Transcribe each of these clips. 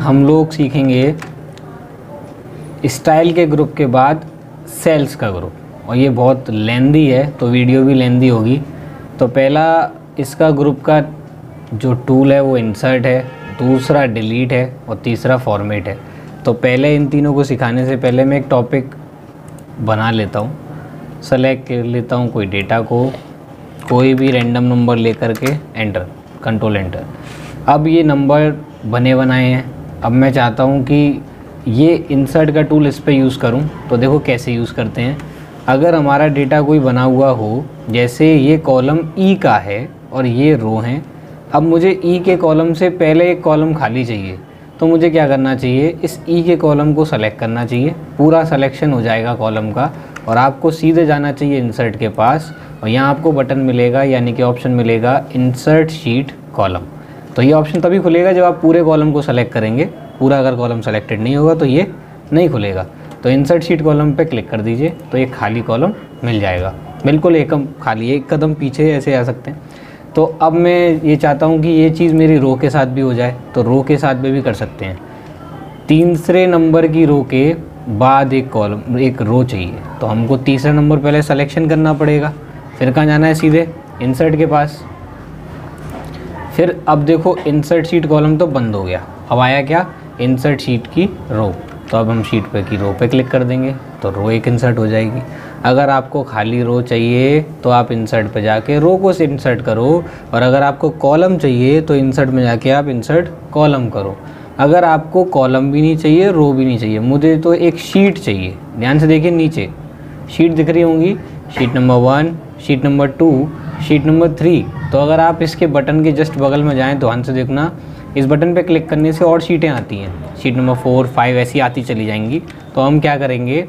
हम लोग सीखेंगे स्टाइल के ग्रुप के बाद सेल्स का ग्रुप, और ये बहुत लेंदी है तो वीडियो भी लेंदी होगी। तो पहला इसका ग्रुप का जो टूल है वो इंसर्ट है, दूसरा डिलीट है और तीसरा फॉर्मेट है। तो पहले इन तीनों को सिखाने से पहले मैं एक टॉपिक बना लेता हूँ, सेलेक्ट कर लेता हूँ कोई डेटा को, कोई भी रैंडम नंबर लेकर के एंटर, कंट्रोल एंटर। अब ये नंबर बने बनाए हैं। अब मैं चाहता हूँ कि ये इंसर्ट का टूल इस पे यूज़ करूँ। तो देखो कैसे यूज़ करते हैं। अगर हमारा डेटा कोई बना हुआ हो, जैसे ये कॉलम ई का है और ये रो हैं, अब मुझे ई के कॉलम से पहले एक कॉलम खाली चाहिए, तो मुझे क्या करना चाहिए, इस ई के कॉलम को सेलेक्ट करना चाहिए, पूरा सिलेक्शन हो जाएगा कॉलम का, और आपको सीधे जाना चाहिए इंसर्ट के पास, और यहाँ आपको बटन मिलेगा यानी कि ऑप्शन मिलेगा इंसर्ट शीट कॉलम। तो ये ऑप्शन तभी खुलेगा जब आप पूरे कॉलम को सेलेक्ट करेंगे, पूरा अगर कॉलम सेलेक्टेड नहीं होगा तो ये नहीं खुलेगा। तो इंसर्ट शीट कॉलम पे क्लिक कर दीजिए तो एक खाली कॉलम मिल जाएगा, बिल्कुल एकदम खाली, एक कदम पीछे ऐसे आ सकते हैं। तो अब मैं ये चाहता हूँ कि ये चीज़ मेरी रो के साथ भी हो जाए, तो रो के साथ में भी कर सकते हैं। तीसरे नंबर की रो के बाद एक कॉलम, एक रो चाहिए, तो हमको तीसरा नंबर पहले सिलेक्शन करना पड़ेगा, फिर कहाँ जाना है, सीधे इंसर्ट के पास। फिर अब देखो इंसर्ट शीट कॉलम तो बंद हो गया, अब आया क्या, इंसर्ट शीट की रो। तो अब हम शीट पे की रो पे क्लिक कर देंगे तो रो एक इंसर्ट हो जाएगी। अगर आपको खाली रो चाहिए तो आप इंसर्ट पे जाके रो को इंसर्ट करो, और अगर आपको कॉलम चाहिए तो इंसर्ट में जाके आप इंसर्ट कॉलम करो। अगर आपको कॉलम भी नहीं चाहिए, रो भी नहीं चाहिए, मुझे तो एक शीट चाहिए। ध्यान से देखिए, नीचे शीट दिख रही होंगी, sheet number 1, sheet number 2, sheet number 3। तो अगर आप इसके बटन के जस्ट बगल में जाएँ तो ध्यान से देखना, इस बटन पे क्लिक करने से और शीटें आती हैं, शीट नंबर 4, 5 ऐसी आती चली जाएंगी। तो हम क्या करेंगे,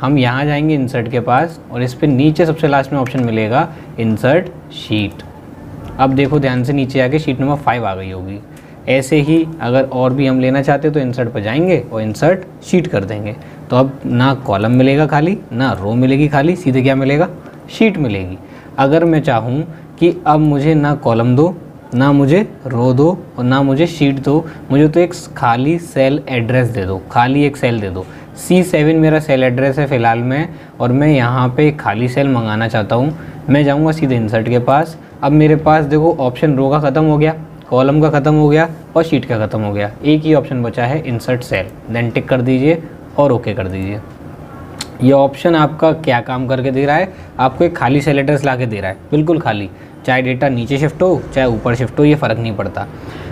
हम यहाँ जाएंगे इंसर्ट के पास, और इस पर नीचे सबसे लास्ट में ऑप्शन मिलेगा इंसर्ट शीट। अब देखो ध्यान से, नीचे आके शीट नंबर 5 आ गई होगी। ऐसे ही अगर और भी हम लेना चाहते तो इंसर्ट पर जाएंगे और इंसर्ट शीट कर देंगे। तो अब ना कॉलम मिलेगा खाली, ना रो मिलेगी खाली, सीधे क्या मिलेगा, शीट मिलेगी। अगर मैं चाहूँ कि अब मुझे ना कॉलम दो, ना मुझे रो दो और ना मुझे शीट दो, मुझे तो एक खाली सेल एड्रेस दे दो, खाली एक सेल दे दो। C7 मेरा सेल एड्रेस है फ़िलहाल में, और मैं यहाँ पे एक खाली सेल मंगाना चाहता हूँ। मैं जाऊँगा सीधे इंसर्ट के पास। अब मेरे पास देखो ऑप्शन रो का ख़त्म हो गया, कॉलम का ख़त्म हो गया और शीट का ख़त्म हो गया, एक ही ऑप्शन बचा है इंसर्ट सेल। देन टिक कर दीजिए और ओके कर दीजिए। ये ऑप्शन आपका क्या काम करके दे रहा है, आपको एक खाली सेल एड्रेस ला के दे रहा है, बिल्कुल खाली, चाहे डेटा नीचे शिफ्ट हो चाहे ऊपर शिफ्ट हो, ये फ़र्क नहीं पड़ता।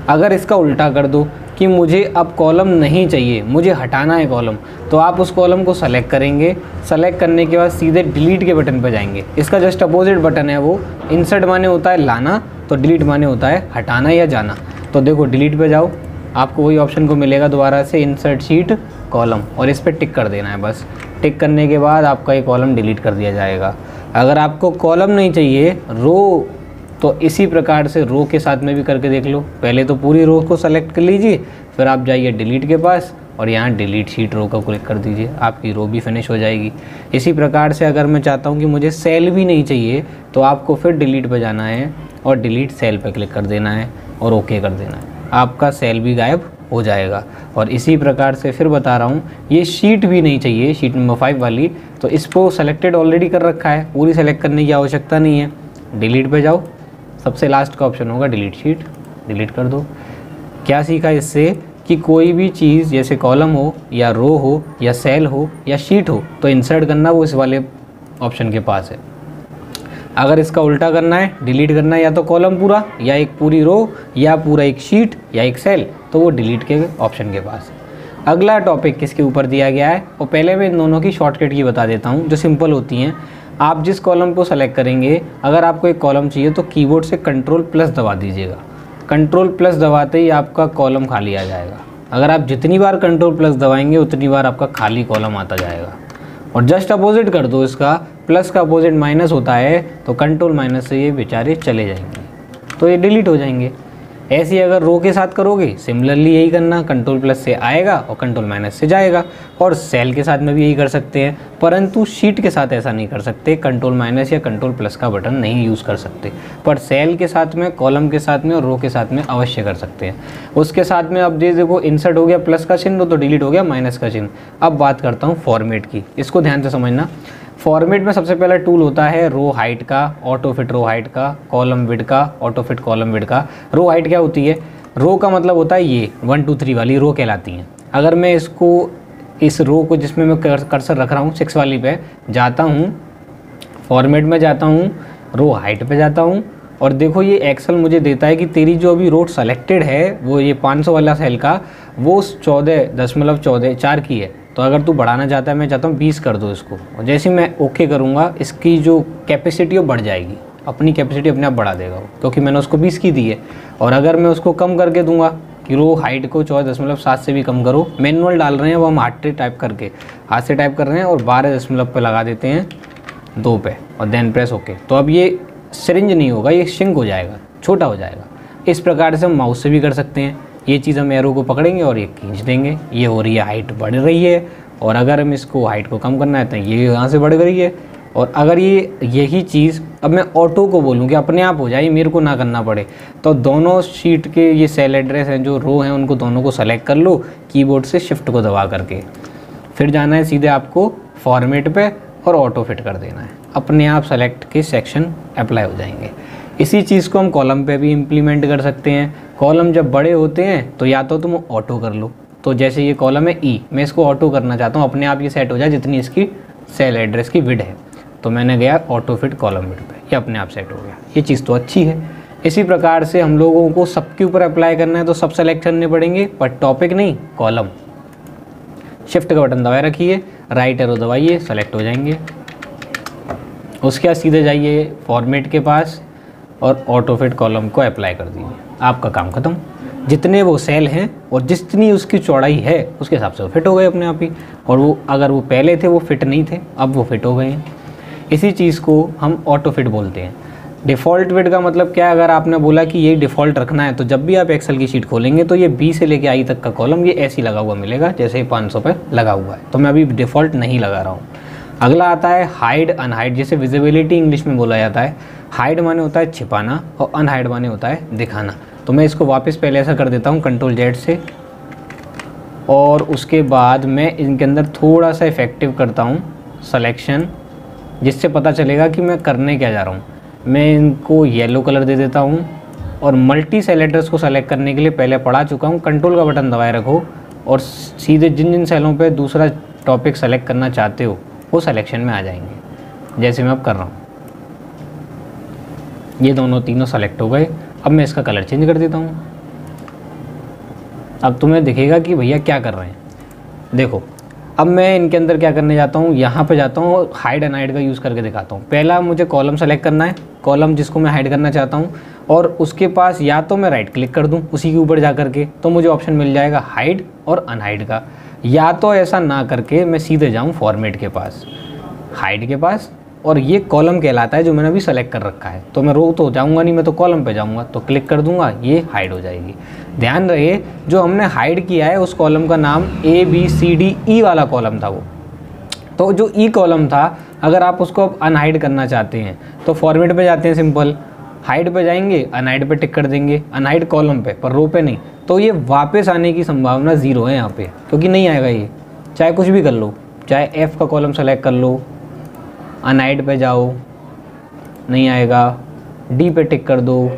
अगर इसका उल्टा कर दो कि मुझे अब कॉलम नहीं चाहिए, मुझे हटाना है कॉलम, तो आप उस कॉलम को सेलेक्ट करेंगे, सेलेक्ट करने के बाद सीधे डिलीट के बटन पर जाएंगे। इसका जस्ट अपोजिट बटन है वो, इंसर्ट माने होता है लाना, तो डिलीट माने होता है हटाना या जाना। तो देखो डिलीट पे जाओ, आपको वही ऑप्शन को मिलेगा दोबारा से इंसर्ट शीट कॉलम, और इस पर टिक कर देना है बस। टिक करने के बाद आपका ये कॉलम डिलीट कर दिया जाएगा। अगर आपको कॉलम नहीं चाहिए, रो, तो इसी प्रकार से रो के साथ में भी करके देख लो। पहले तो पूरी रो को सेलेक्ट कर लीजिए, फिर आप जाइए डिलीट के पास और यहाँ डिलीट शीट रो को क्लिक कर दीजिए, आपकी रो भी फिनिश हो जाएगी। इसी प्रकार से अगर मैं चाहता हूँ कि मुझे सेल भी नहीं चाहिए, तो आपको फिर डिलीट पे जाना है और डिलीट सेल पे क्लिक कर देना है और ओके कर देना है, आपका सेल भी गायब हो जाएगा। और इसी प्रकार से फिर बता रहा हूँ, ये शीट भी नहीं चाहिए, शीट नंबर 5 वाली, तो इसको सेलेक्टेड ऑलरेडी कर रखा है, पूरी सेलेक्ट करने की आवश्यकता नहीं है। डिलीट पे जाओ, सबसे लास्ट का ऑप्शन होगा डिलीट शीट, डिलीट कर दो। क्या सीखा इससे कि कोई भी चीज़ जैसे कॉलम हो या रो हो या सेल हो या शीट हो, तो इंसर्ट करना वो इस वाले ऑप्शन के पास है। अगर इसका उल्टा करना है, डिलीट करना है या तो कॉलम पूरा या एक पूरी रो या पूरा एक शीट या एक सेल, तो वो डिलीट के ऑप्शन के पास है। अगला टॉपिक किसके ऊपर दिया गया है, और पहले मैं इन दोनों की शॉर्टकट की बता देता हूँ जो सिंपल होती हैं। आप जिस कॉलम को सेलेक्ट करेंगे, अगर आपको एक कॉलम चाहिए तो कीबोर्ड से कंट्रोल+ दबा दीजिएगा। कंट्रोल+ दबाते ही आपका कॉलम खाली आ जाएगा। अगर आप जितनी बार कंट्रोल+ दबाएंगे उतनी बार आपका खाली कॉलम आता जाएगा। और जस्ट अपोजिट कर दो इसका, प्लस का अपोजिट माइनस होता है, तो कंट्रोल- से ये बेचारे चले जाएंगे, तो ये डिलीट हो जाएंगे। ऐसे ही अगर रो के साथ करोगे सिमिलरली यही करना, कंट्रोल प्लस से आएगा और कंट्रोल माइनस से जाएगा। और सेल के साथ में भी यही कर सकते हैं, परंतु शीट के साथ ऐसा नहीं कर सकते, कंट्रोल माइनस या कंट्रोल प्लस का बटन नहीं यूज़ कर सकते, पर सेल के साथ में, कॉलम के साथ में और रो के साथ में अवश्य कर सकते हैं। उसके साथ में अब देखो इंसर्ट हो गया प्लस का चिन्ह तो डिलीट हो गया माइनस का चिन्ह। अब बात करता हूँ फॉर्मेट की, इसको ध्यान से समझना। फॉर्मेट में सबसे पहला टूल होता है रो हाइट का, ऑटो फिट रो हाइट का, कॉलम विड्थ का, ऑटो फिट कॉलम विड्थ का। रो हाइट क्या होती है? रो का मतलब होता है ये 1 2 3 वाली रो कहलाती हैं। अगर मैं इसको इस रो को जिसमें मैं कर्सर रख रहा हूँ 6 वाली पे जाता हूँ, फॉर्मेट में जाता हूँ, रो हाइट पे जाता हूँ और देखो ये एक्सेल मुझे देता है कि तेरी जो अभी रो सेलेक्टेड है वो ये 500 वाला सेल का वो 14.4 की है। तो अगर तू बढ़ाना चाहता है, मैं चाहता हूँ 20 कर दो इसको, और जैसे मैं ओके करूँगा इसकी जो कैपेसिटी वो बढ़ जाएगी, अपनी कैपेसिटी अपने आप बढ़ा देगा वो, क्योंकि मैंने उसको 20 की दी है। और अगर मैं उसको कम करके दूंगा कि रो हाइट को 14.7 से भी कम करो, मैनुअल डाल रहे हैं वो हम हाथ से टाइप कर रहे हैं और 12 पे लगा देते हैं 2 पे और देन प्रेस ओके। तो अब ये सिरिंज नहीं होगा, ये शिंक हो जाएगा, छोटा हो जाएगा। इस प्रकार से हम माउस से भी कर सकते हैं। ये चीज़ हम एरो को पकड़ेंगे और ये खींच देंगे, ये हो रही है हाइट बढ़ रही है। और अगर हम इसको हाइट को कम करना है तो ये यहाँ से बढ़ रही है। और अगर यही चीज़ अब मैं ऑटो को बोलूँ कि अपने आप हो जाए, मेरे को ना करना पड़े, तो दोनों शीट के ये सेल एड्रेस हैं जो रो हैं उनको दोनों को सेलेक्ट कर लो कीबोर्ड से शिफ्ट को दबा करके, फिर जाना है सीधे आपको फॉर्मेट पे और ऑटो फिट कर देना है, अपने आप सेलेक्ट के सेक्शन अप्लाई हो जाएंगे। इसी चीज़ को हम कॉलम पे भी इम्प्लीमेंट कर सकते हैं। कॉलम जब बड़े होते हैं तो या तो तुम ऑटो कर लो, तो जैसे ये कॉलम है ई, मैं इसको ऑटो करना चाहता हूँ, अपने आप ये सेट हो जाए जितनी इसकी सेल एड्रेस की विड्थ है, तो मैंने गया ऑटो फिट कॉलम विड्थ पे, ये अपने आप सेट हो गया। ये चीज़ तो अच्छी है। इसी प्रकार से हम लोगों को सबके ऊपर अप्लाई करना है तो सब सेलेक्ट करने पड़ेंगे, पर टॉपिक नहीं, कॉलम। शिफ्ट का बटन दबाए रखिए, राइट एरो दबाइए, सेलेक्ट हो जाएंगे। उसके बाद सीधे जाइए फॉर्मेट के पास और ऑटो फिट कॉलम को अप्लाई कर दीजिए, आपका काम खत्म। जितने वो सेल हैं और जितनी उसकी चौड़ाई है उसके हिसाब से वो फिट हो गए अपने आप ही। और वो अगर वो पहले थे वो फिट नहीं थे, अब वो फिट हो गए हैं। इसी चीज़ को हम ऑटो फिट बोलते हैं। डिफ़ॉल्ट फिट का मतलब क्या है? अगर आपने बोला कि ये डिफ़ॉल्ट रखना है तो जब भी आप एक्सेल की शीट खोलेंगे तो ये बी से लेके आई तक का कॉलम ये ऐसे ही लगा हुआ मिलेगा जैसे ही 500 पे लगा हुआ है, तो मैं अभी डिफ़ॉल्ट नहीं लगा रहा हूँ। अगला आता है हाइड अनहाइड, जिसे विजिबिलिटी इंग्लिश में बोला जाता है। हाइड माने होता है छिपाना और अनहाइड माने होता है दिखाना। तो मैं इसको वापस पहले ऐसा कर देता हूँ कंट्रोल जेड से, और उसके बाद मैं इनके अंदर थोड़ा सा इफेक्टिव करता हूँ सिलेक्शन, जिससे पता चलेगा कि मैं करने क्या जा रहा हूँ। मैं इनको येलो कलर दे देता हूँ और मल्टी सेल एड्रेस को सेलेक्ट करने के लिए पहले पढ़ा चुका हूँ, कंट्रोल का बटन दबाए रखो और सीधे जिन जिन सेलों पे दूसरा टॉपिक सेलेक्ट करना चाहते हो वो सिलेक्शन में आ जाएंगे, जैसे मैं अब कर रहा हूँ। ये दोनों तीनों सेलेक्ट हो गए। अब मैं इसका कलर चेंज कर देता हूँ। अब तुम्हें दिखेगा कि भैया क्या कर रहे हैं। देखो अब मैं इनके अंदर क्या करने जाता हूँ, यहाँ पे जाता हूँ, हाइड एंड हाइड का यूज़ करके दिखाता हूँ। पहला मुझे कॉलम सेलेक्ट करना है, कॉलम जिसको मैं हाइड करना चाहता हूँ, और उसके पास या तो मैं राइट क्लिक कर दूँ उसी के ऊपर जा करके, तो मुझे ऑप्शन मिल जाएगा हाइड और अनहाइड का। या तो ऐसा ना करके मैं सीधे जाऊँ फॉर्मेट के पास, हाइड के पास, और ये कॉलम कहलाता है जो मैंने अभी सेलेक्ट कर रखा है। तो मैं रो तो जाऊंगा नहीं, मैं तो कॉलम पे जाऊंगा, तो क्लिक कर दूंगा, ये हाइड हो जाएगी। ध्यान रहे जो हमने हाइड किया है उस कॉलम का नाम ABCDE वाला कॉलम था वो। तो जो ई कॉलम था अगर आप उसको अनहाइड करना चाहते हैं तो फॉर्मेट पे जाते हैं, सिंपल हाइड पे जाएंगे, अनहाइड पे टिक कर देंगे, अनहाइड कॉलम पे पर रो पे नहीं। तो ये वापस आने की संभावना 0 है यहाँ पे, क्योंकि नहीं आएगा ये, चाहे कुछ भी कर लो, चाहे F का कॉलम सेलेक्ट कर लो, अनहाइड पे जाओ नहीं आएगा, डी पे टिक कर दो,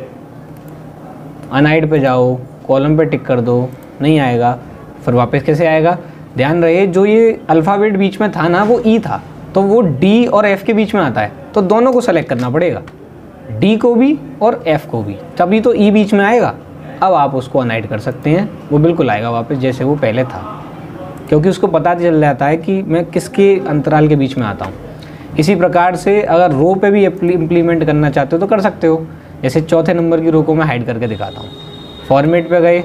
अनहाइड पे जाओ, कॉलम पे टिक कर दो, नहीं आएगा, फिर वापस कैसे आएगा। ध्यान रहे जो ये अल्फ़ाबेट बीच में था ना वो ई था, तो वो डी और एफ़ के बीच में आता है, तो दोनों को सेलेक्ट करना पड़ेगा, डी को भी और एफ़ को भी, तभी तो ई बीच में आएगा। अब आप उसको अनहाइड कर सकते हैं, वो बिल्कुल आएगा वापस जैसे वो पहले था, क्योंकि उसको पता चल जाता है कि मैं किसके अंतराल के बीच में आता हूँ। इसी प्रकार से अगर रो पे भी इम्प्लीमेंट करना चाहते हो तो कर सकते हो। जैसे चौथे नंबर की रो को मैं हाइड करके दिखाता हूँ। फॉर्मेट पे गए,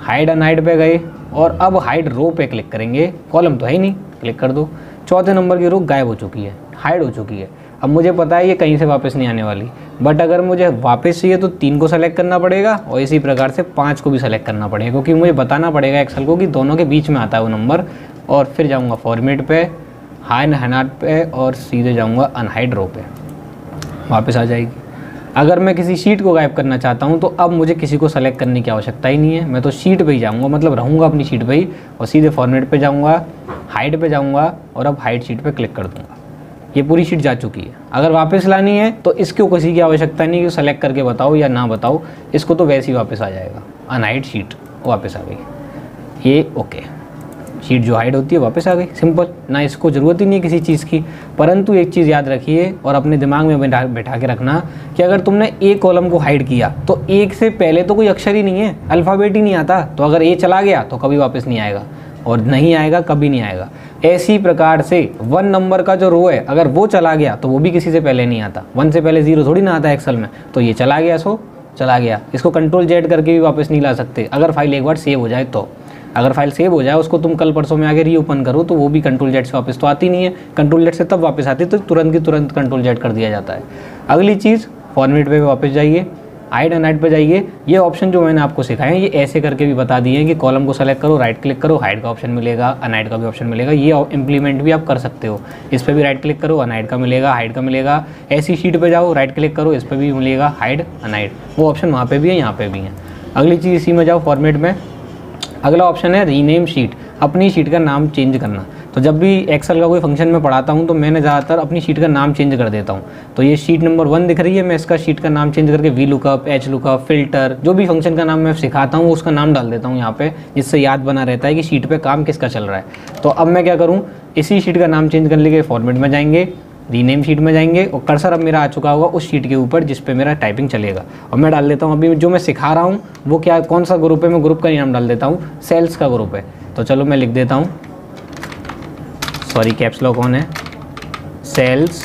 हाइड अनहाइड पे गए, और अब हाइड रो पे क्लिक करेंगे, कॉलम तो है ही नहीं, क्लिक कर दो। चौथे नंबर की रो गायब हो चुकी है, हाइड हो चुकी है। अब मुझे पता है ये कहीं से वापस नहीं आने वाली, बट अगर मुझे वापस चाहिए तो 3 को सेलेक्ट करना पड़ेगा और इसी प्रकार से 5 को भी सेलेक्ट करना पड़ेगा, क्योंकि मुझे बताना पड़ेगा एक्सेल को कि दोनों के बीच में आता है वो नंबर। और फिर जाऊँगा फॉर्मेट पे, हाइड अनहाइड पे और सीधे जाऊँगा अनहाइड रो पे, वापस आ जाएगी। अगर मैं किसी शीट को गायब करना चाहता हूँ तो अब मुझे किसी को सेलेक्ट करने की आवश्यकता ही नहीं है, मैं तो शीट पे ही जाऊँगा, मतलब रहूँगा अपनी शीट पे ही और सीधे फॉर्मेट पे जाऊँगा, हाइड पे जाऊँगा और अब हाइड शीट पे क्लिक कर दूँगा। ये पूरी शीट जा चुकी है। अगर वापस लानी है तो इसको किसी की आवश्यकता नहीं कि सेलेक्ट करके बताओ या ना बताओ, इसको तो वैसे ही वापस आ जाएगा। अनहाइड शीट वापस आ गई, ये ओके, शीट जो हाइड होती है वापस आ गई, सिंपल ना, इसको ज़रूरत ही नहीं है किसी चीज़ की। परंतु एक चीज़ याद रखिए और अपने दिमाग में बैठा के रखना कि अगर तुमने ए कॉलम को हाइड किया तो एक से पहले तो कोई अक्षर ही नहीं है, अल्फ़ाबेट ही नहीं आता, तो अगर ए चला गया तो कभी वापस नहीं आएगा और नहीं आएगा, कभी नहीं आएगा। ऐसी प्रकार से 1 नंबर का जो रो है अगर वो चला गया तो वो भी किसी से पहले नहीं आता, 1 से पहले 0 थोड़ी ना आता है एक्सेल में, तो ये चला गया सो चला गया। इसको कंट्रोल जेड करके भी वापस नहीं ला सकते अगर फाइल एक बार सेव हो जाए तो। अगर फाइल सेव हो जाए उसको तुम कल परसों में आगे रीओपन करो तो वो भी कंट्रोल जेड से वापस तो आती नहीं है, कंट्रोल जेड से तब वापस आती है तो तुरंत की तुरंत कंट्रोल जेड कर दिया जाता है। अगली चीज़ फॉर्मेट पे वापस जाइए, हाइड अनहाइड पे जाइए। ये ऑप्शन जो मैंने आपको सिखाए हैं ये ऐसे करके भी बता दिए हैं कि कॉलम को सेलेक्ट करो, राइट क्लिक करो, हाइड का ऑप्शन मिलेगा, अनहाइड का भी ऑप्शन मिलेगा। ये इम्प्लीमेंट भी आप कर सकते हो, इस पर भी राइट क्लिक करो, अनहाइड का मिलेगा, हाइड का मिलेगा। ऐसी शीट पे जाओ, राइट क्लिक करो, इस पर भी मिलेगा हाइड अनहाइड, वो ऑप्शन वहाँ पे भी है, यहाँ पे भी है। अगली चीज़ इसी में जाओ फॉर्मेट में, अगला ऑप्शन है रीनेम शीट, अपनी शीट का नाम चेंज करना। तो जब भी एक्सेल का कोई फंक्शन में पढ़ाता हूँ तो मैंने ज़्यादातर अपनी शीट का नाम चेंज कर देता हूँ। तो ये शीट नंबर 1 दिख रही है, मैं इसका शीट का नाम चेंज करके V lookup, H lookup, filter, जो भी फंक्शन का नाम मैं सिखाता हूँ उसका नाम डाल देता हूँ यहाँ पे, जिससे याद बना रहता है कि शीट पे काम किसका चल रहा है। तो अब मैं क्या करूँ, इसी शीट का नाम चेंज करने के फॉर्मेट में जाएंगे, रीनेम शीट में जाएंगे और कर्सर अब मेरा आ चुका होगा उस शीट के ऊपर जिस पे मेरा टाइपिंग चलेगा। और मैं डाल देता हूँ अभी जो मैं सिखा रहा हूँ वो क्या, कौन सा ग्रुप है, मैं ग्रुप का नाम डाल देता हूँ, सेल्स का ग्रुप है। तो चलो मैं लिख देता हूँ, सॉरी कैप्स लॉक ऑन है, सेल्स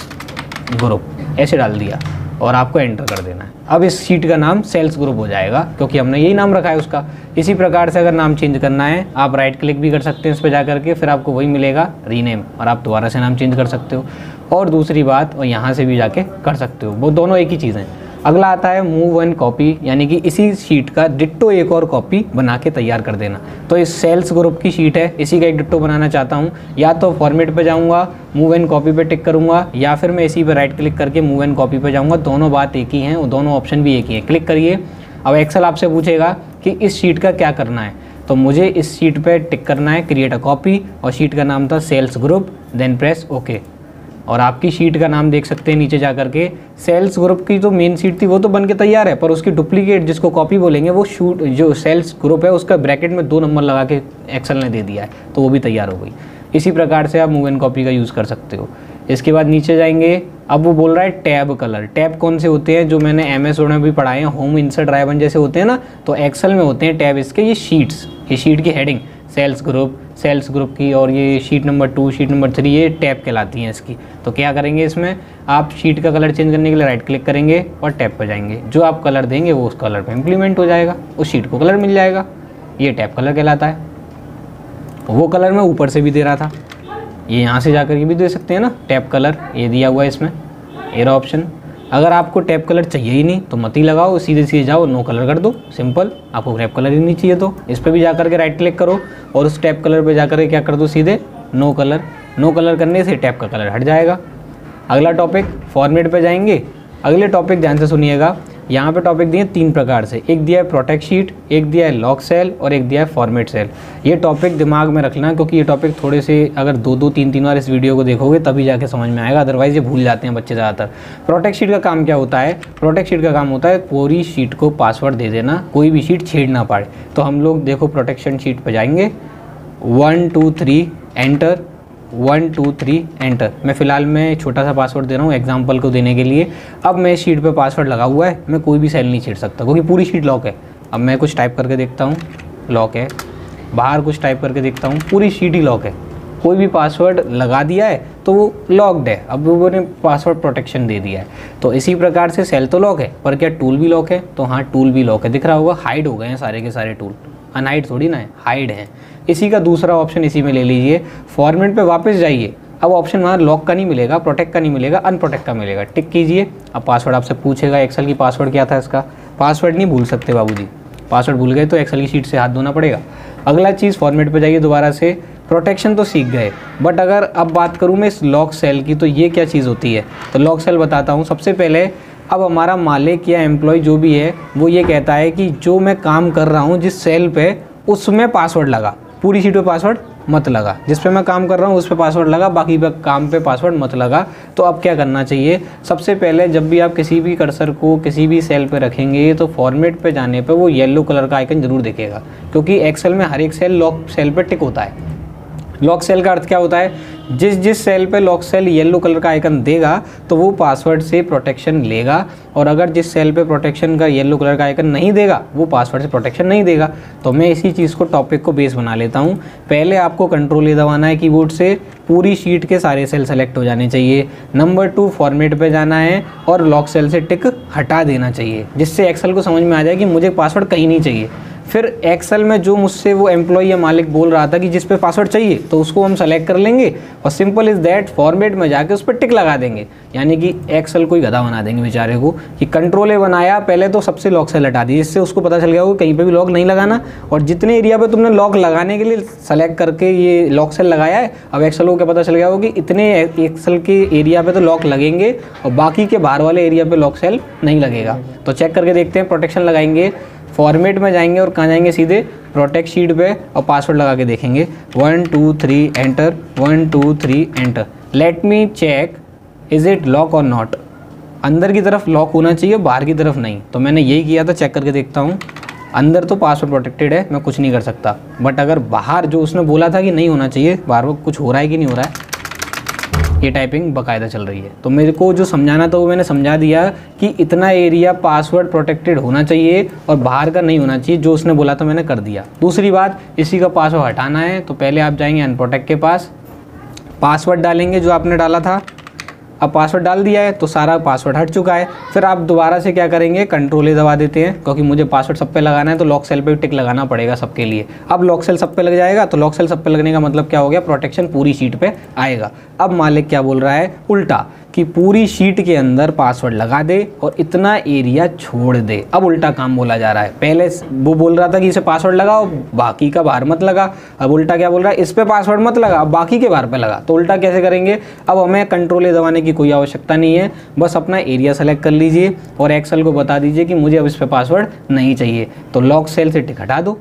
ग्रुप, ऐसे डाल दिया और आपको एंटर कर देना है। अब इस शीट का नाम सेल्स ग्रुप हो जाएगा क्योंकि हमने यही नाम रखा है उसका। इसी प्रकार से अगर नाम चेंज करना है आप राइट क्लिक भी कर सकते हैं इस पर जा करके, फिर आपको वही मिलेगा रीनेम और आप दोबारा से नाम चेंज कर सकते हो। और दूसरी बात, और यहाँ से भी जाके कर सकते हो, वो दोनों एक ही चीज़ हैं। अगला आता है मूव एंड कॉपी, यानी कि इसी शीट का डिट्टो एक और कॉपी बना के तैयार कर देना। तो इस सेल्स ग्रुप की शीट है, इसी का एक डिट्टो बनाना चाहता हूँ, या तो फॉर्मेट पे जाऊँगा, मूव एंड कॉपी पे टिक करूँगा, या फिर मैं इसी पे राइट क्लिक करके मूव एंड कॉपी पे जाऊँगा। दोनों बात एक ही हैं और दोनों ऑप्शन भी एक ही हैं। क्लिक करिए। अब एक्सेल आपसे पूछेगा कि इस शीट का क्या करना है, तो मुझे इस शीट पे टिक करना है, क्रिएट अ कॉपी, और शीट का नाम था sales group, then press okay. और आपकी शीट का नाम देख सकते हैं नीचे जा करके, सेल्स ग्रुप की जो मेन शीट थी वो तो बन के तैयार है, पर उसकी डुप्लीकेट जिसको कॉपी बोलेंगे वो शूट जो सेल्स ग्रुप है उसका ब्रैकेट में 2 नंबर लगा के एक्सेल ने दे दिया है, तो वो भी तैयार हो गई। इसी प्रकार से आप मूव एंड कॉपी का यूज़ कर सकते हो। इसके बाद नीचे जाएंगे, अब वो बोल रहा है टैब कलर। टैब कौन से होते हैं, जो मैंने MS वर्ड में भी पढ़ाए हैं, होम, इंसर्ट, ड्राइव जैसे होते हैं ना, तो एक्सेल में होते हैं टैब इसके। ये शीट्स, ये शीट की हेडिंग सेल्स ग्रुप की, और ये शीट नंबर 2, शीट नंबर 3 ये टैब कहलाती हैं इसकी। तो क्या करेंगे, इसमें आप शीट का कलर चेंज करने के लिए राइट क्लिक करेंगे और टैब पर जाएंगे, जो आप कलर देंगे वो उस कलर पे इम्प्लीमेंट हो जाएगा, उस शीट को कलर मिल जाएगा। ये टैब कलर कहलाता है। वो कलर मैं ऊपर से भी दे रहा था, ये यहाँ से जाकर के भी दे सकते हैं ना, टैब कलर ये दिया हुआ है इसमें, एरो ऑप्शन। अगर आपको टैब कलर चाहिए ही नहीं तो मत ही लगाओ, सीधे सीधे जाओ नो कलर कर दो, सिंपल। आपको टैब कलर ही नहीं चाहिए तो इस पर भी जाकर के राइट क्लिक करो और उस टैब कलर पे जाकर के क्या कर दो, सीधे नो कलर। नो कलर करने से टैब का कलर हट जाएगा। अगला टॉपिक फॉर्मेट पे जाएंगे। अगले टॉपिक ध्यान से सुनिएगा, यहाँ पे टॉपिक दिए 3 प्रकार से, एक दिया है प्रोटेक्ट शीट, एक दिया है लॉक सेल और एक दिया है फॉर्मेट सेल। ये टॉपिक दिमाग में रखना क्योंकि ये टॉपिक थोड़े से अगर 2-3 बार इस वीडियो को देखोगे तभी जाके समझ में आएगा, अदरवाइज ये भूल जाते हैं बच्चे ज़्यादातर। प्रोटेक्ट शीट का काम क्या होता है, प्रोटेक्ट शीट का काम होता है पूरी शीट को पासवर्ड दे देना, कोई भी शीट छेड़ ना पाए। तो हम लोग देखो प्रोटेक्शन शीट पर जाएंगे, 1 2 3 एंटर, 1 2 3 एंटर। मैं फ़िलहाल मैं छोटा सा पासवर्ड दे रहा हूँ एग्जांपल को देने के लिए। अब मैं शीट पे पासवर्ड लगा हुआ है, मैं कोई भी सेल नहीं छेड़ सकता क्योंकि पूरी शीट लॉक है। अब मैं कुछ टाइप करके देखता हूँ, लॉक है। बाहर कुछ टाइप करके देखता हूँ, पूरी शीट ही लॉक है। कोई भी पासवर्ड लगा दिया है तो वो लॉक्ड है, अब वो ने पासवर्ड प्रोटेक्शन दे दिया है। तो इसी प्रकार से सेल तो लॉक है, पर क्या टूल भी लॉक है, तो हाँ टूल भी लॉक है। दिख रहा होगा हाइड हो गए हैं सारे के सारे टूल, अनहाइड थोड़ी ना है, हाइड है। इसी का दूसरा ऑप्शन इसी में ले लीजिए, फॉर्मेट पे वापस जाइए अब ऑप्शन वहाँ लॉक का नहीं मिलेगा, प्रोटेक्ट का नहीं मिलेगा, अनप्रोटेक्ट का मिलेगा। टिक कीजिए। अब पासवर्ड आपसे पूछेगा, एक्सेल की पासवर्ड क्या था इसका, पासवर्ड नहीं भूल सकते बाबूजी, पासवर्ड भूल गए तो एक्सेल की शीट से हाथ धोना पड़ेगा। अगला चीज़ फॉर्मेट पे जाइए दोबारा से, प्रोटेक्शन तो सीख गए, बट अगर अब बात करूँ मैं इस लॉक सेल की तो ये क्या चीज़ होती है, तो लॉक सेल बताता हूँ। सबसे पहले अब हमारा मालिक या एम्प्लॉय जो भी है वो ये कहता है कि जो मैं काम कर रहा हूँ जिस सेल पे उसमें पासवर्ड लगा, पूरी शीट पे पासवर्ड मत लगा, जिस पे मैं काम कर रहा हूँ उस पे पासवर्ड लगा, बाकी पे काम पे पासवर्ड मत लगा। तो अब क्या करना चाहिए, सबसे पहले जब भी आप किसी भी कर्सर को किसी भी सेल पे रखेंगे तो फॉर्मेट पे जाने पे वो येलो कलर का आइकन जरूर दिखेगा, क्योंकि एक्सेल में हर एक सेल लॉक सेल पे टिक होता है। लॉक सेल का अर्थ क्या होता है, जिस सेल पे लॉक सेल येलो कलर का आइकन देगा तो वो पासवर्ड से प्रोटेक्शन लेगा, और अगर जिस सेल पे प्रोटेक्शन का येलो कलर का आइकन नहीं देगा वो पासवर्ड से प्रोटेक्शन नहीं देगा। तो मैं इसी चीज़ को टॉपिक को बेस बना लेता हूँ। पहले आपको कंट्रोल ए दबाना है कीबोर्ड से, पूरी शीट के सारे सेल सेलेक्ट हो जाने चाहिए। नंबर 2 फॉर्मेट पे जाना है और लॉक सेल से टिक हटा देना चाहिए, जिससे एक्सेल को समझ में आ जाए कि मुझे पासवर्ड कहीं नहीं चाहिए। फिर एक्सेल में जो मुझसे वो एम्प्लॉय या मालिक बोल रहा था कि जिस पे पासवर्ड चाहिए तो उसको हम सेलेक्ट कर लेंगे और सिंपल इज़ दैट फॉर्मेट में जाके उस पर टिक लगा देंगे, यानी कि एक्सेल को ही गधा बना देंगे बेचारे को कि कंट्रोल ए बनाया, पहले तो सबसे लॉक सेल हटा दी, जिससे उसको पता चल गया हो कहीं पे भी लॉक नहीं लगाना, और जितने एरिया पे तुमने लॉक लगाने के लिए सेलेक्ट करके ये लॉक सेल लगाया है अब एक्सेल को क्या पता चल गया हो कि इतने एक्सेल के एरिया पे तो लॉक लगेंगे और बाकी के बाहर वाले एरिया पे लॉक सेल नहीं लगेगा। तो चेक करके देखते हैं, प्रोटेक्शन लगाएंगे, फॉर्मेट में जाएंगे और कहाँ जाएंगे, सीधे प्रोटेक्ट शीट पे और पासवर्ड लगा के देखेंगे 1 2 3 enter, 1 2 3 enter. Let me check is it lock और नॉट, अंदर की तरफ लॉक होना चाहिए, बाहर की तरफ नहीं। तो मैंने यही किया था, चेक करके देखता हूँ। अंदर तो पासवर्ड प्रोटेक्टेड है, मैं कुछ नहीं कर सकता, बट अगर बाहर जो उसने बोला था कि नहीं होना चाहिए, बाहर वो कुछ हो रहा है कि नहीं हो रहा है, ये टाइपिंग बाकायदा चल रही है। तो मेरे को जो समझाना था वो मैंने समझा दिया कि इतना एरिया पासवर्ड प्रोटेक्टेड होना चाहिए और बाहर का नहीं होना चाहिए, जो उसने बोला था मैंने कर दिया। दूसरी बात, इसी का पासवर्ड हटाना है तो पहले आप जाएंगे अनप्रोटेक्ट के पास, पासवर्ड डालेंगे जो आपने डाला था। अब पासवर्ड डाल दिया है तो सारा पासवर्ड हट चुका है। फिर आप दोबारा से क्या करेंगे, कंट्रोल ए दबा देते हैं, क्योंकि मुझे पासवर्ड सब पे लगाना है तो लॉक सेल पे भी टिक लगाना पड़ेगा सबके लिए। अब लॉक सेल सब पे लग जाएगा, तो लॉक सेल सब पे लगने का मतलब क्या हो गया, प्रोटेक्शन पूरी शीट पे आएगा। अब मालिक क्या बोल रहा है, उल्टा, कि पूरी शीट के अंदर पासवर्ड लगा दे और इतना एरिया छोड़ दे। अब उल्टा काम बोला जा रहा है, पहले वो बोल रहा था कि इसे पासवर्ड लगाओ बाकी का बाहर मत लगा, अब उल्टा क्या बोल रहा है, इस पे पासवर्ड मत लगा बाकी के बाहर पे लगा। तो उल्टा कैसे करेंगे, अब हमें कंट्रोल ए दबाने की कोई आवश्यकता नहीं है, बस अपना एरिया सेलेक्ट कर लीजिए और एक्सेल को बता दीजिए कि मुझे अब इस पे पासवर्ड नहीं चाहिए। तो लॉक सेल से टिक हटा दो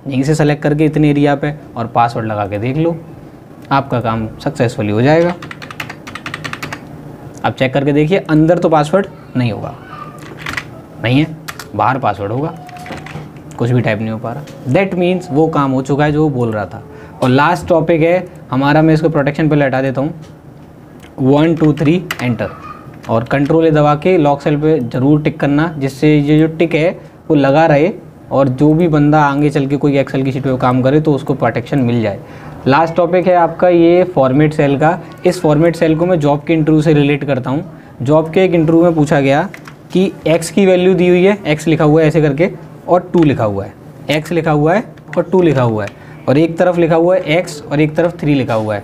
यहीं से सेलेक्ट करके इतने एरिया पे और पासवर्ड लगा के देख लो, आपका काम सक्सेसफुली हो जाएगा। अब चेक करके देखिए, अंदर तो पासवर्ड नहीं होगा, नहीं है, बाहर पासवर्ड होगा, कुछ भी टाइप नहीं हो पा रहा। दैट मीन्स वो काम हो चुका है जो वो बोल रहा था। और लास्ट टॉपिक है हमारा, मैं इसको प्रोटेक्शन पे हटा देता हूँ, 1 2 3 एंटर और कंट्रोल ए दबा के लॉक सेल पे ज़रूर टिक करना, जिससे ये जो टिक है वो लगा रहे और जो भी बंदा आगे चल के कोई एक्सेल की शीट पे काम करे तो उसको प्रोटेक्शन मिल जाए। लास्ट टॉपिक है आपका ये फॉर्मेट सेल का। इस फॉर्मेट सेल को मैं जॉब के इंटरव्यू से रिलेट करता हूँ। जॉब के एक इंटरव्यू में पूछा गया कि एक्स की वैल्यू दी हुई है, एक्स लिखा हुआ है ऐसे करके और 2 लिखा हुआ है, एक्स लिखा हुआ है और 2 लिखा हुआ है, और एक तरफ लिखा हुआ है एक्स और एक तरफ 3 लिखा हुआ है,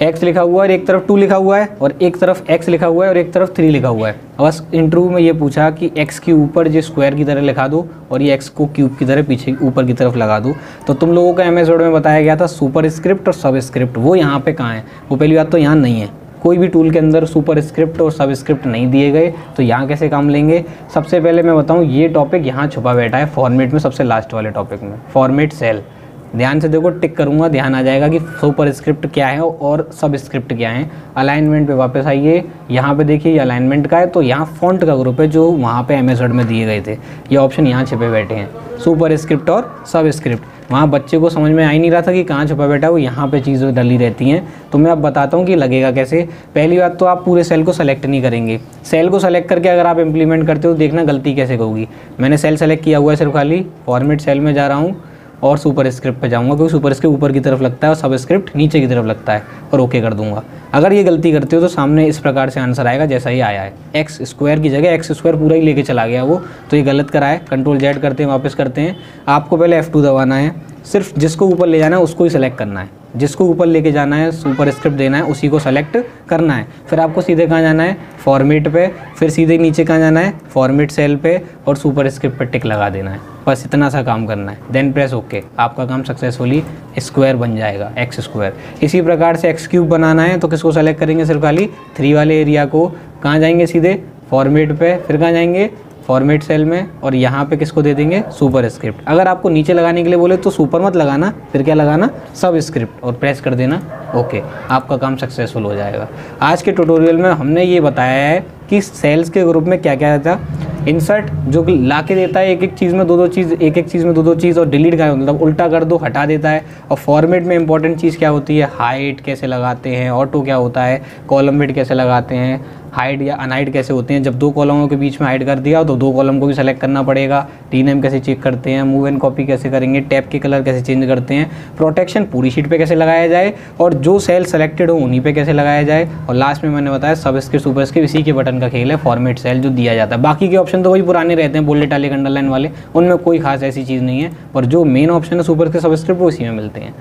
एक्स लिखा हुआ है और एक तरफ 2 लिखा हुआ है और एक तरफ एक्स लिखा हुआ है और एक तरफ 3 लिखा हुआ है। बस इंटरव्यू में ये पूछा कि एक्स के ऊपर जो स्क्वायर की तरह लिखा दो और ये एक्स को क्यूब की तरह पीछे ऊपर की तरफ लगा दो। तो तुम लोगों को एमएस वर्ड में बताया गया था सुपर स्क्रिप्ट और सब स्क्रिप्ट, वो यहाँ पे कहाँ है, वो पहली बात तो यहाँ नहीं है, कोई भी टूल के अंदर सुपर स्क्रिप्ट और सब स्क्रिप्ट नहीं दिए गए, तो यहाँ कैसे काम लेंगे। सबसे पहले मैं बताऊँ, ये टॉपिक यहाँ छुपा बैठा है फॉर्मेट में, सबसे लास्ट वाले टॉपिक में, फॉर्मेट सेल। ध्यान से देखो, टिक करूंगा ध्यान आ जाएगा कि सुपर स्क्रिप्ट क्या है और सब स्क्रिप्ट क्या है। अलाइनमेंट पे वापस आइए, यहाँ पे देखिए ये अलाइनमेंट का है, तो यहाँ फॉन्ट का ग्रुप है जो वहाँ पे एमएस वर्ड में दिए गए थे, ये ऑप्शन यहाँ छिपे बैठे हैं, सुपर स्क्रिप्ट और सब स्क्रिप्ट। वहाँ बच्चे को समझ में आ ही नहीं रहा था कि कहाँ छुपा बैठा, वो यहाँ पे चीज़ें डली रहती हैं। तो मैं अब बताता हूँ कि लगेगा कैसे। पहली बात तो आप पूरे सेल को सेलेक्ट नहीं करेंगे, सेल को सेलेक्ट करके अगर आप इंप्लीमेंट करते हो देखना गलती कैसे होगी। मैंने सेल सेलेक्ट किया हुआ है सिर्फ खाली, फॉर्मेट सेल में जा रहा हूँ और सुपर स्क्रिप्ट पे जाऊंगा, क्योंकि सुपर स्क्रिप्ट ऊपर की तरफ लगता है और सब स्क्रिप्ट नीचे की तरफ लगता है, और ओके कर दूंगा। अगर ये गलती करते हो तो सामने इस प्रकार से आंसर आएगा जैसा ही आया है, एक्स स्क्वायर की जगह एक्स स्क्वायर पूरा ही लेके चला गया वो, तो ये गलत करा है। कंट्रोल जेड करते हैं, वापस करते हैं। आपको पहले F2 दबाना है, सिर्फ जिसको ऊपर ले जाना है उसको ही सेलेक्ट करना है, जिसको ऊपर लेके जाना है, सुपर स्क्रिप्ट देना है, उसी को सेलेक्ट करना है। फिर आपको सीधे कहाँ जाना है, फॉर्मेट पे, फिर सीधे नीचे कहाँ जाना है, फॉर्मेट सेल पे, और सुपर स्क्रिप्ट पे टिक लगा देना है। बस इतना सा काम करना है, देन प्रेस ओके, आपका काम सक्सेसफुली स्क्वायर बन जाएगा, एक्स स्क्वायर। इसी प्रकार से एक्स क्यूब बनाना है तो किसको सेलेक्ट करेंगे, सिर्फ खाली 3 वाले एरिया को, कहाँ जाएंगे, सीधे फॉर्मेट पे, फिर कहाँ जाएंगे, फॉर्मेट सेल में, और यहाँ पे किसको दे देंगे, सुपर स्क्रिप्ट। अगर आपको नीचे लगाने के लिए बोले तो सुपर मत लगाना, फिर क्या लगाना, सब स्क्रिप्ट, और प्रेस कर देना ओके, आपका काम सक्सेसफुल हो जाएगा। आज के ट्यूटोरियल में हमने ये बताया है कि सेल्स के ग्रुप में क्या क्या था। इंसर्ट जो ला के देता है एक एक चीज़ में दो दो चीज़, एक एक चीज़ में दो दो चीज़, और डिलीट का मतलब उल्टा कर दो, हटा देता है। और फॉर्मेट में इंपॉर्टेंट चीज़ क्या होती है, हाइट कैसे लगाते हैं, ऑटो क्या होता है, कॉलम वेट कैसे लगाते हैं, हाइड या अनहाइड कैसे होते हैं। जब 2 कॉलमों के बीच में हाइड कर दिया तो 2 कॉलम को भी सेलेक्ट करना पड़ेगा। टीनेम कैसे चेक करते हैं, मूव एंड कॉपी कैसे करेंगे, टैब के कलर कैसे चेंज करते हैं, प्रोटेक्शन पूरी शीट पे कैसे लगाया जाए, और जो सेल सेलेक्टेड हो उन्हीं पे कैसे लगाया जाए, और लास्ट में मैंने बताया सब स्क्रिप्ट सुपर स्क्रिप्ट, इसी के बटन का खेल है, फॉर्मेट सेल जो दिया जाता है। बाकी के ऑप्शन तो वही पुराने रहते हैं, बुलेट वाले, अंडरलाइन वाले, उनमें कोई खास ऐसी चीज़ नहीं है, पर जो मेन ऑप्शन है सुपर स्क्रिप्ट सब स्क्रिप्ट वो इसी में मिलते हैं।